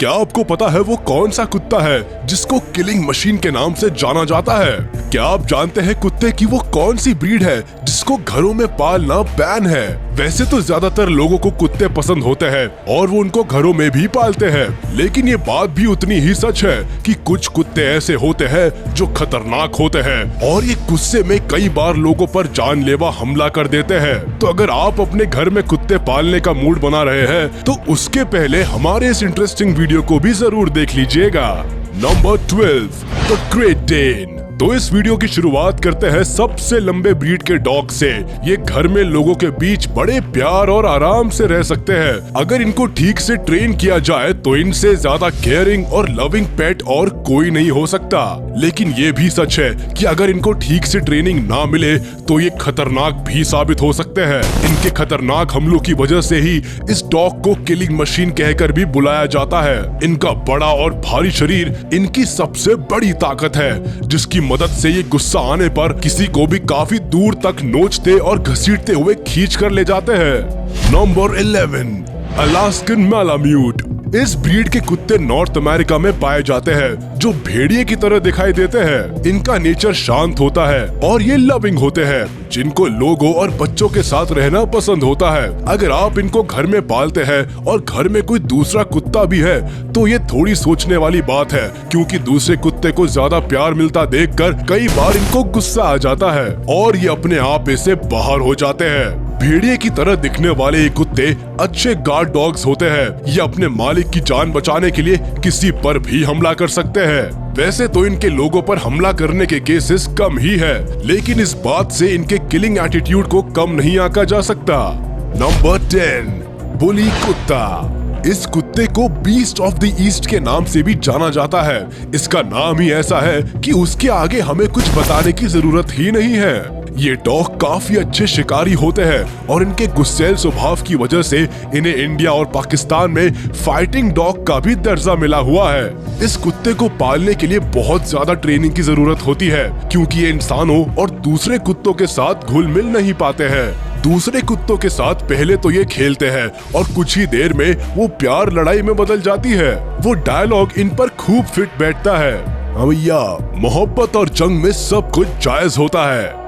क्या आपको पता है वो कौन सा कुत्ता है जिसको किलिंग मशीन के नाम से जाना जाता है? क्या आप जानते हैं कुत्ते की वो कौन सी ब्रीड है जिसको घरों में पालना बैन है? वैसे तो ज्यादातर लोगों को कुत्ते पसंद होते हैं और वो उनको घरों में भी पालते हैं, लेकिन ये बात भी उतनी ही सच है कि कुछ कुत्ते ऐसे होते हैं जो खतरनाक होते हैं और ये गुस्से में कई बार लोगों पर जानलेवा हमला कर देते हैं। तो अगर आप अपने घर में कुत्ते पालने का मूड बना रहे हैं तो उसके पहले हमारे इस इंटरेस्टिंग वीडियो को भी जरूर देख लीजिएगा। Number 12, the Great Dane. तो इस वीडियो की शुरुआत करते हैं सबसे लंबे ब्रीड के डॉग से। ये घर में लोगों के बीच बड़े प्यार और आराम से रह सकते हैं। अगर इनको ठीक से ट्रेन किया जाए तो इनसे ज्यादा केयरिंग और लविंग पेट और कोई नहीं हो सकता। लेकिन ये भी सच है कि अगर इनको ठीक से ट्रेनिंग ना मिले तो ये खतरनाक भी साबित हो सकते हैं। इनके खतरनाक हमलों की वजह से ही इस डॉग को किलिंग मशीन कहकर भी बुलाया जाता है। इनका बड़ा और भारी शरीर इनकी सबसे बड़ी ताकत है, जिसकी मदद से ये गुस्सा आने पर किसी को भी काफी दूर तक नोचते और घसीटते हुए खींच कर ले जाते हैं। Number 11, Alaskan malamute. इस ब्रीड के कुत्ते नॉर्थ अमेरिका में पाए जाते हैं, जो भेड़िए की तरह दिखाई देते हैं। इनका नेचर शांत होता है और ये लविंग होते हैं, जिनको लोगों और बच्चों के साथ रहना पसंद होता है। अगर आप इनको घर में पालते हैं और घर में कोई दूसरा कुत्ता भी है तो ये थोड़ी सोचने वाली बात है, क्योंकि दूसरे कुत्ते को ज्यादा प्यार मिलता देखकर कई बार इनको गुस्सा आ जाता है और ये अपने आप से बाहर हो जाते हैं। भेड़िए की तरह दिखने वाले ये कुत्ते अच्छे गार्ड डॉग्स होते हैं। ये अपने मालिक की जान बचाने के लिए किसी पर भी हमला कर सकते हैं। वैसे तो इनके लोगों पर हमला करने के केसेस कम ही है, लेकिन इस बात से इनके किलिंग एटीट्यूड को कम नहीं आंका जा सकता। नंबर 10, बुली कुत्ता। इस कुत्ते को बीस्ट ऑफ द ईस्ट के नाम से भी जाना जाता है। इसका नाम ही ऐसा है कि उसके आगे हमें कुछ बताने की जरूरत ही नहीं है। ये डॉग काफी अच्छे शिकारी होते हैं और इनके गुस्सैल स्वभाव की वजह से इन्हें इंडिया और पाकिस्तान में फाइटिंग डॉग का भी दर्जा मिला हुआ है। इस कुत्ते को पालने के लिए बहुत ज्यादा ट्रेनिंग की जरूरत होती है, क्योंकि ये इंसानों और दूसरे कुत्तों के साथ घुल मिल नहीं पाते हैं। दूसरे कुत्तों के साथ पहले तो ये खेलते हैं और कुछ ही देर में वो प्यार लड़ाई में बदल जाती है। वो डायलॉग इन पर खूब फिट बैठता है, हाँ भैया, मोहब्बत और जंग में सब कुछ जायज होता है।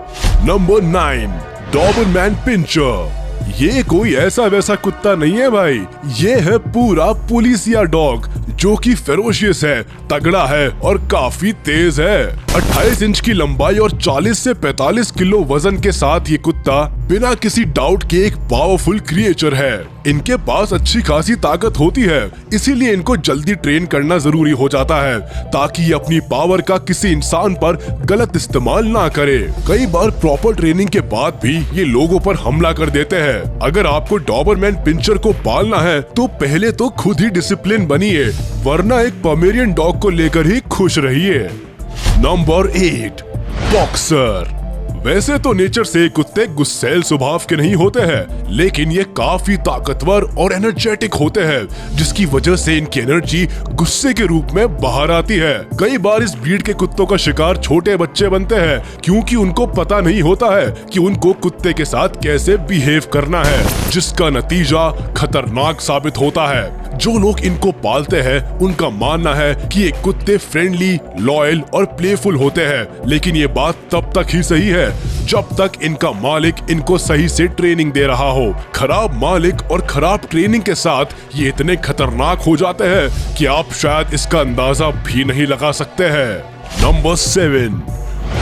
Number 9, Doberman pinscher. ये कोई ऐसा वैसा कुत्ता नहीं है भाई, ये है पूरा पुलिसिया डॉग, जो कि फेरोशियस है, तगड़ा है और काफी तेज है। 28 इंच की लंबाई और 40 से 45 किलो वजन के साथ ये कुत्ता बिना किसी डाउट के एक पावरफुल क्रिएचर है। इनके पास अच्छी खासी ताकत होती है, इसीलिए इनको जल्दी ट्रेन करना जरूरी हो जाता है, ताकि ये अपनी पावर का किसी इंसान पर गलत इस्तेमाल ना करे। कई बार प्रॉपर ट्रेनिंग के बाद भी ये लोगों पर हमला कर देते हैं। अगर आपको डॉबरमैन पिंचर को पालना है तो पहले तो खुद ही डिसिप्लिन बनिए, वरना एक पोमेरियन डॉग को लेकर ही खुश रहिए। Number 8, boxer. वैसे तो नेचर से कुत्ते गुस्सैल स्वभाव के नहीं होते हैं, लेकिन ये काफी ताकतवर और एनर्जेटिक होते हैं, जिसकी वजह से इनकी एनर्जी गुस्से के रूप में बाहर आती है। कई बार इस ब्रीड के कुत्तों का शिकार छोटे बच्चे बनते हैं, क्योंकि उनको पता नहीं होता है कि उनको कुत्ते के साथ कैसे बिहेव करना है, जिसका नतीजा खतरनाक साबित होता है। जो लोग इनको पालते हैं उनका मानना है कि ये कुत्ते फ्रेंडली, लॉयल और प्लेफुल होते हैं, लेकिन ये बात तब तक ही सही है जब तक इनका मालिक इनको सही से ट्रेनिंग दे रहा हो। खराब मालिक और खराब ट्रेनिंग के साथ ये इतने खतरनाक हो जाते हैं कि आप शायद इसका अंदाजा भी नहीं लगा सकते हैं। Number 7,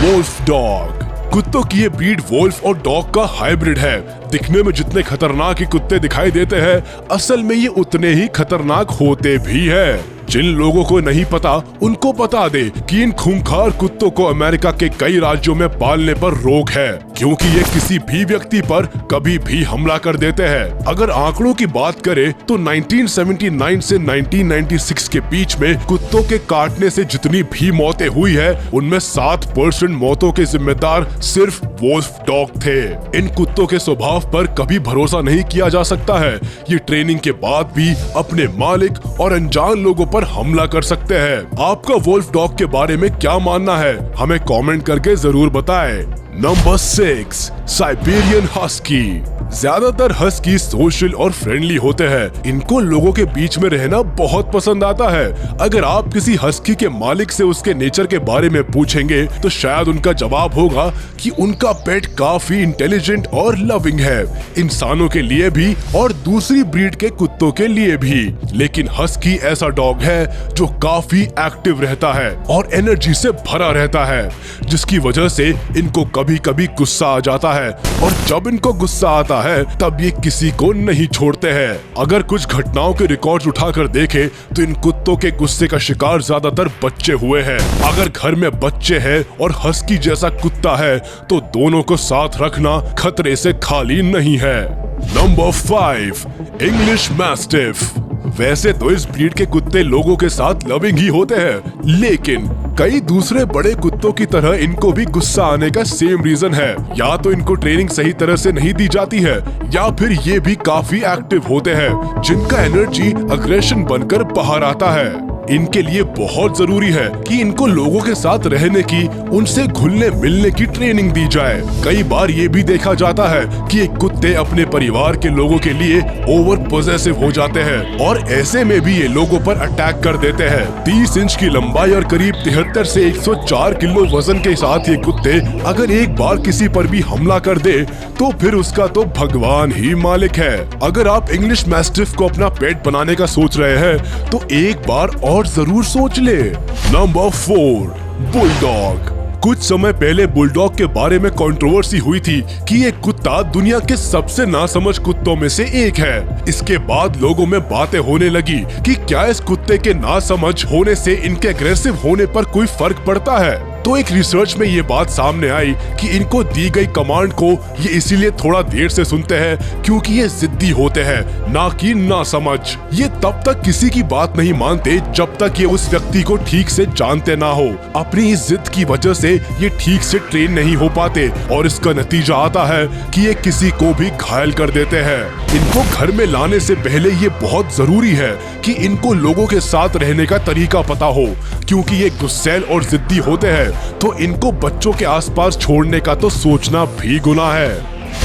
wolf dog. कुत्तों की ये ब्रीड वुल्फ और डॉग का हाइब्रिड है। दिखने में जितने खतरनाक ही कुत्ते दिखाई देते हैं, असल में ये उतने ही खतरनाक होते भी हैं। जिन लोगों को नहीं पता उनको बता दे कि इन खूंखार कुत्तों को अमेरिका के कई राज्यों में पालने पर रोक है, क्योंकि ये किसी भी व्यक्ति पर कभी भी हमला कर देते हैं। अगर आंकड़ों की बात करें तो 1979 से 1996 के बीच में कुत्तों के काटने से जितनी भी मौतें हुई है, उनमें 7% मौतों के जिम्मेदार सिर्फ वुल्फ डॉग थे। इन कुत्तों के स्वभाव पर कभी भरोसा नहीं किया जा सकता है। ये ट्रेनिंग के बाद भी अपने मालिक और अनजान लोगों पर हमला कर सकते हैं। आपका वुल्फ डॉग के बारे में क्या मानना है, हमें कमेंट करके जरूर बताएं। Number 6, Siberian husky. ज्यादातर हस्की सोशल और फ्रेंडली होते हैं। इनको लोगों के बीच में रहना बहुत पसंद आता है। अगर आप किसी हस्की के मालिक से उसके नेचर के बारे में पूछेंगे तो शायद उनका जवाब होगा कि उनका पेट काफी इंटेलिजेंट और लविंग है, इंसानों के लिए भी और दूसरी ब्रीड के कुत्तों के लिए भी। लेकिन हस्की ऐसा डॉग है जो काफी एक्टिव रहता है और एनर्जी से भरा रहता है, जिसकी वजह से इनको कभी कभी गुस्सा आ जाता है और जब इनको गुस्सा आता है तब ये किसी को नहीं छोड़ते हैं। अगर कुछ घटनाओं के रिकॉर्ड्स उठाकर देखें तो इन कुत्तों के गुस्से का शिकार ज्यादातर बच्चे हुए हैं। अगर घर में बच्चे हैं और हस्की जैसा कुत्ता है तो दोनों को साथ रखना खतरे से खाली नहीं है। Number 5, English mastiff. वैसे तो इस ब्रीड के कुत्ते लोगों के साथ लविंग ही होते हैं, लेकिन कई दूसरे बड़े कुत्तों की तरह इनको भी गुस्सा आने का सेम रीजन है। या तो इनको ट्रेनिंग सही तरह से नहीं दी जाती है या फिर ये भी काफी एक्टिव होते हैं, जिनका एनर्जी अग्रेशन बनकर बाहर आता है। इनके लिए बहुत जरूरी है कि इनको लोगों के साथ रहने की, उनसे घुलने मिलने की ट्रेनिंग दी जाए। कई बार ये भी देखा जाता है कि ये कुत्ते अपने परिवार के लोगों के लिए ओवर पॉसेसिव हो जाते हैं और ऐसे में भी ये लोगों पर अटैक कर देते हैं। 30 इंच की लंबाई और करीब 73 से 104 किलो वजन के साथ ये कुत्ते अगर एक बार किसी पर भी हमला कर दे तो फिर उसका तो भगवान ही मालिक है। अगर आप इंग्लिश मैस्टिफ को अपना पेट बनाने का सोच रहे हैं तो एक बार और जरूर सोच ले। Number 4, bulldog. कुछ समय पहले बुलडॉग के बारे में कंट्रोवर्सी हुई थी कि ये कुत्ता दुनिया के सबसे नासमझ कुत्तों में से एक है। इसके बाद लोगों में बातें होने लगी कि क्या इस कुत्ते के नासमझ होने से इनके एग्रेसिव होने पर कोई फर्क पड़ता है। तो एक रिसर्च में ये बात सामने आई कि इनको दी गई कमांड को ये इसीलिए थोड़ा देर से सुनते हैं क्योंकि ये जिद्दी होते हैं, ना कि नासमझ। ये तब तक किसी की बात नहीं मानते जब तक ये उस व्यक्ति को ठीक से जानते ना हो। अपनी इस जिद की वजह से ये ठीक से ट्रेन नहीं हो पाते और इसका नतीजा आता है कि ये किसी को भी घायल कर देते हैं। इनको घर में लाने से पहले ये बहुत जरूरी है कि इनको लोगों के साथ रहने का तरीका पता हो, क्योंकि ये गुस्सैल और जिद्दी होते हैं तो इनको बच्चों के आसपास छोड़ने का तो सोचना भी गुनाह है।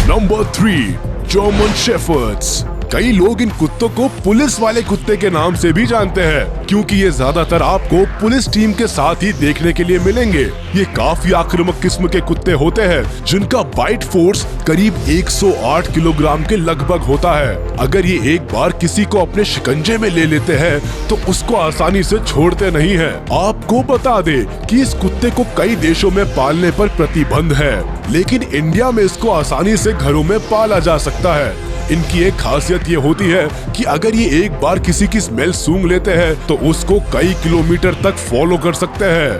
Number 3, German shepherd's. कई लोग इन कुत्तों को पुलिस वाले कुत्ते के नाम से भी जानते हैं, क्योंकि ये ज्यादातर आपको पुलिस टीम के साथ ही देखने के लिए मिलेंगे। ये काफी आक्रामक किस्म के कुत्ते होते हैं जिनका बाइट फोर्स करीब 108 किलोग्राम के लगभग होता है। अगर ये एक बार किसी को अपने शिकंजे में ले लेते हैं तो उसको आसानी से छोड़ते नहीं हैं। आपको बता दे कि इस कुत्ते को कई देशों में पालने पर प्रतिबंध है, लेकिन इंडिया में इसको आसानी से घरों में पाला जा सकता है। इनकी एक खासियत ये होती है कि अगर ये एक बार किसी की स्मेल सूंघ लेते हैं तो उसको कई किलोमीटर तक फॉलो कर सकते हैं।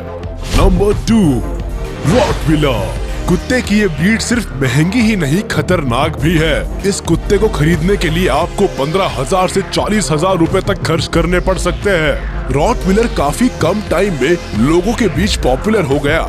Number 2, Rottweiler. कुत्ते की ये ब्रीड सिर्फ महंगी ही नहीं खतरनाक भी है। इस कुत्ते को खरीदने के लिए आपको 15,000 से 40,000 रुपए तक खर्च करने पड़ सकते हैं। रॉटविलर काफी कम टाइम में लोगों के बीच पॉपुलर हो गया।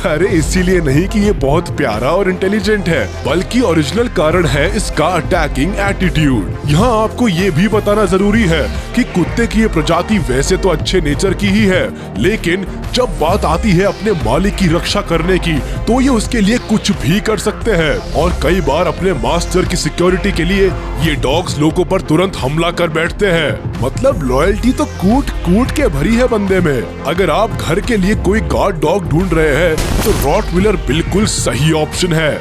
अरे इसीलिए नहीं कि ये बहुत प्यारा और इंटेलिजेंट है, बल्कि ओरिजिनल कारण है इसका अटैकिंग एटीट्यूड। यहाँ आपको ये भी बताना जरूरी है कि कुत्ते की ये प्रजाति वैसे तो अच्छे नेचर की ही है, लेकिन जब बात आती है अपने मालिक की रक्षा करने की तो ये उसके लिए कुछ भी कर सकते हैं। और कई बार अपने मास्टर की सिक्योरिटी के लिए ये डॉग्स लोगों पर तुरंत हमला कर बैठते हैं। मतलब लॉयल्टी तो कूट कूट के भरी है बंदे में। अगर आप घर के लिए कोई गार्ड डॉग ढूंढ रहे हैं तो रॉटविलर बिल्कुल सही ऑप्शन है।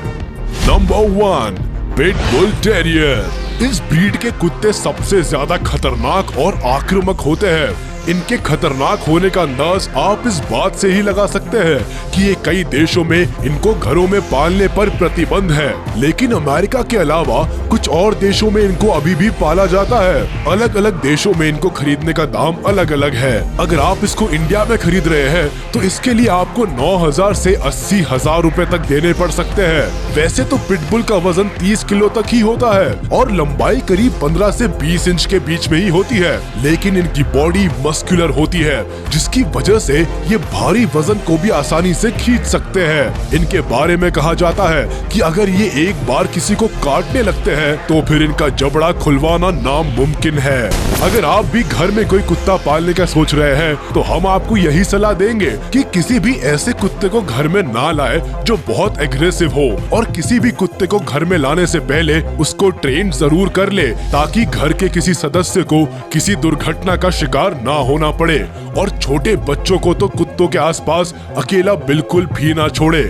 Number 1, pitbull terrier. इस ब्रीड के कुत्ते सबसे ज्यादा खतरनाक और आक्रामक होते हैं। इनके खतरनाक होने का अंदाज आप इस बात से ही लगा सकते हैं कि ये कई देशों में इनको घरों में पालने पर प्रतिबंध है, लेकिन अमेरिका के अलावा कुछ और देशों में इनको अभी भी पाला जाता है। अलग अलग देशों में इनको खरीदने का दाम अलग अलग है। अगर आप इसको इंडिया में खरीद रहे हैं तो इसके लिए आपको 9,000 से 80,000 रुपए तक देने पड़ सकते हैं। वैसे तो पिटबुल का वजन 30 किलो तक ही होता है और लंबाई करीब 15 से 20 इंच के बीच में ही होती है, लेकिन इनकी बॉडी मस्कुलर होती है, जिसकी वजह से ये भारी वजन को भी आसानी से खींच सकते हैं। इनके बारे में कहा जाता है कि अगर ये एक बार किसी को काटने लगते हैं तो फिर इनका जबड़ा खुलवाना नामुमकिन है। अगर आप भी घर में कोई कुत्ता पालने का सोच रहे हैं तो हम आपको यही सलाह देंगे कि किसी भी ऐसे कुत्ते को घर में ना लाए जो बहुत एग्रेसिव हो, और किसी भी कुत्ते को घर में लाने से पहले उसको ट्रेन जरूर कर ले, ताकि घर के किसी सदस्य को किसी दुर्घटना का शिकार ना होना पड़े। और छोटे बच्चों को तो कुत्तों के आसपास अकेला बिल्कुल भी ना छोड़े।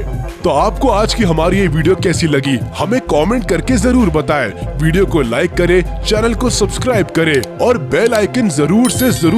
तो आपको आज की हमारी ये वीडियो कैसी लगी हमें कमेंट करके जरूर बताएं। वीडियो को लाइक करें, चैनल को सब्सक्राइब करें और बेल आइकन जरूर से जरूर